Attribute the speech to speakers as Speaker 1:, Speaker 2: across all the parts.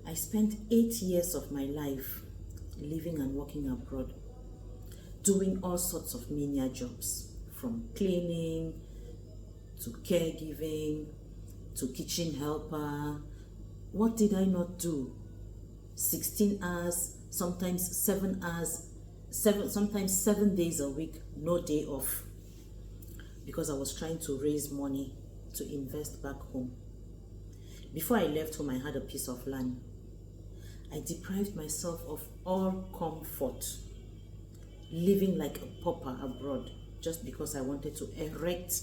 Speaker 1: I spent 8 years of my life living and working abroad, doing all sorts of menial jobs, from cleaning to caregiving to kitchen helper. What did I not do? 16 hours, sometimes 7 hours, sometimes 7 days a week, no day off, because I was trying to raise money to invest back home. Before I left home, I had a piece of land. I deprived myself of all comfort, living like a pauper abroad, just because I wanted to erect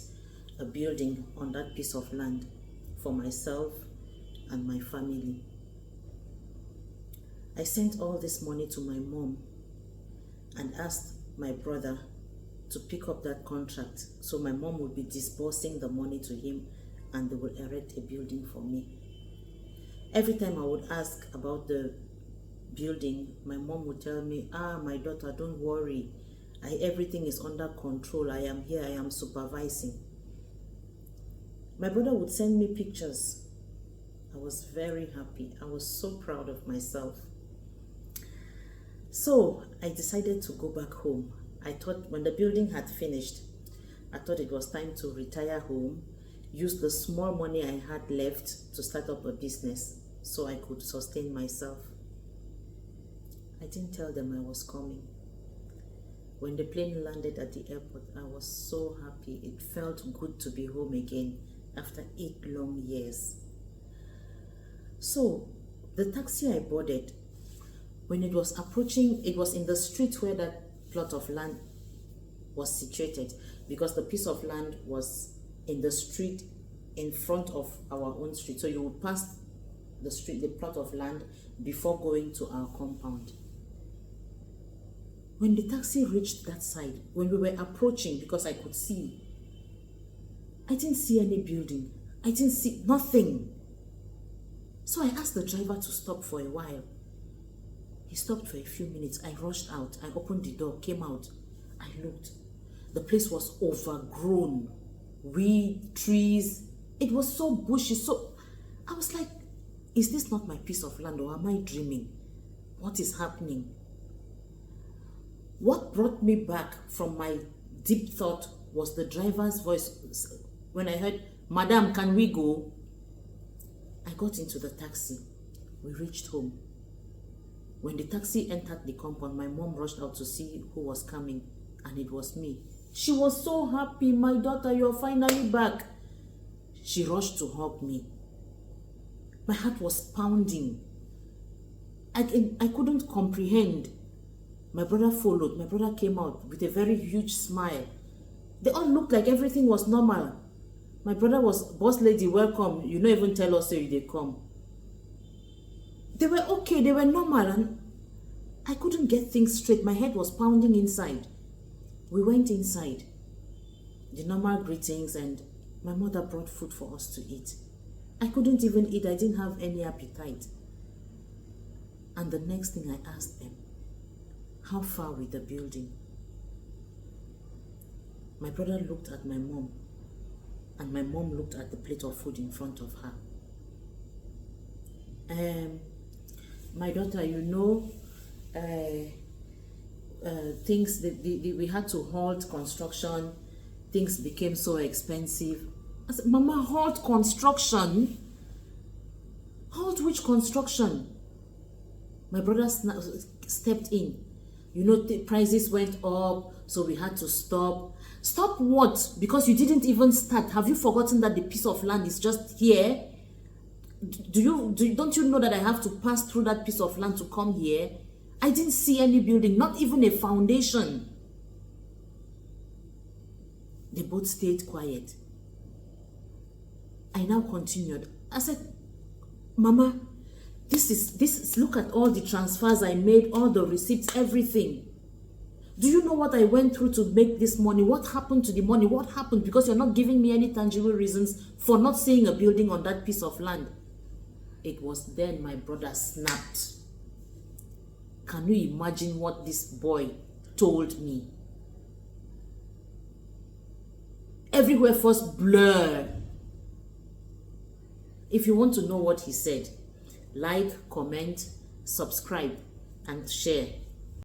Speaker 1: a building on that piece of land for myself and my family. I sent all this money to my mom and asked my brother to pick up that contract, so my mom would be disbursing the money to him and they would erect a building for me. Every time I would ask about the building, my mom would tell me, my daughter, don't worry. Everything is under control. I am here. I am supervising. My brother would send me pictures. I was very happy. I was so proud of myself. So I decided to go back home. I thought when the building had finished, I thought it was time to retire home, use the small money I had left to start up a business so I could sustain myself. I didn't tell them I was coming. When the plane landed at the airport, I was so happy. It felt good to be home again after 8 long years. So the taxi I boarded, when it was approaching, it was in the street where that plot of land was situated, because the piece of land was in the street in front of our own street. So you would pass the street, the plot of land, before going to our compound. When the taxi reached that side, when we were approaching, because I could see, I didn't see any building. I didn't see nothing. So I asked the driver to stop for a while. He stopped for a few minutes. I rushed out. I opened the door, came out. I looked. The place was overgrown. Weed, trees. It was so bushy. So I was like, is this not my piece of land, or am I dreaming? What is happening? What brought me back from my deep thought was the driver's voice. When I heard, "Madam, can we go?" I got into the taxi. We reached home. When the taxi entered the compound, my mom rushed out to see who was coming, and it was me. She was so happy. "My daughter, you're finally back." She rushed to hug me. My heart was pounding. I couldn't comprehend. My brother followed. My brother came out with a very huge smile. They all looked like everything was normal. My brother was, "Boss lady, welcome. You don't even tell us say they come." They were okay. They were normal, and I couldn't get things straight. My head was pounding inside. We went inside. The normal greetings, and my mother brought food for us to eat. I couldn't even eat. I didn't have any appetite. And the next thing I asked them, how far with the building? My brother looked at my mom, and my mom looked at the plate of food in front of her. "My daughter, things, we had to halt construction. Things became so expensive." I said, "Mama, halt construction? Halt which construction?" My brother stepped in. The prices went up, so we had to stop. Stop what? Because you didn't even start. Have you forgotten that the piece of land is just here? Don't you know that I have to pass through that piece of land to come here? I didn't see any building, not even a foundation. They both stayed quiet. I now continued. I said, "Mama, this is, look at all the transfers I made, all the receipts, everything. Do you know what I went through to make this money? What happened to the money? What happened? Because you're not giving me any tangible reasons for not seeing a building on that piece of land." It was then my brother snapped. Can you imagine what this boy told me? Everywhere first blurred. If you want to know what he said, like, comment, subscribe, and share.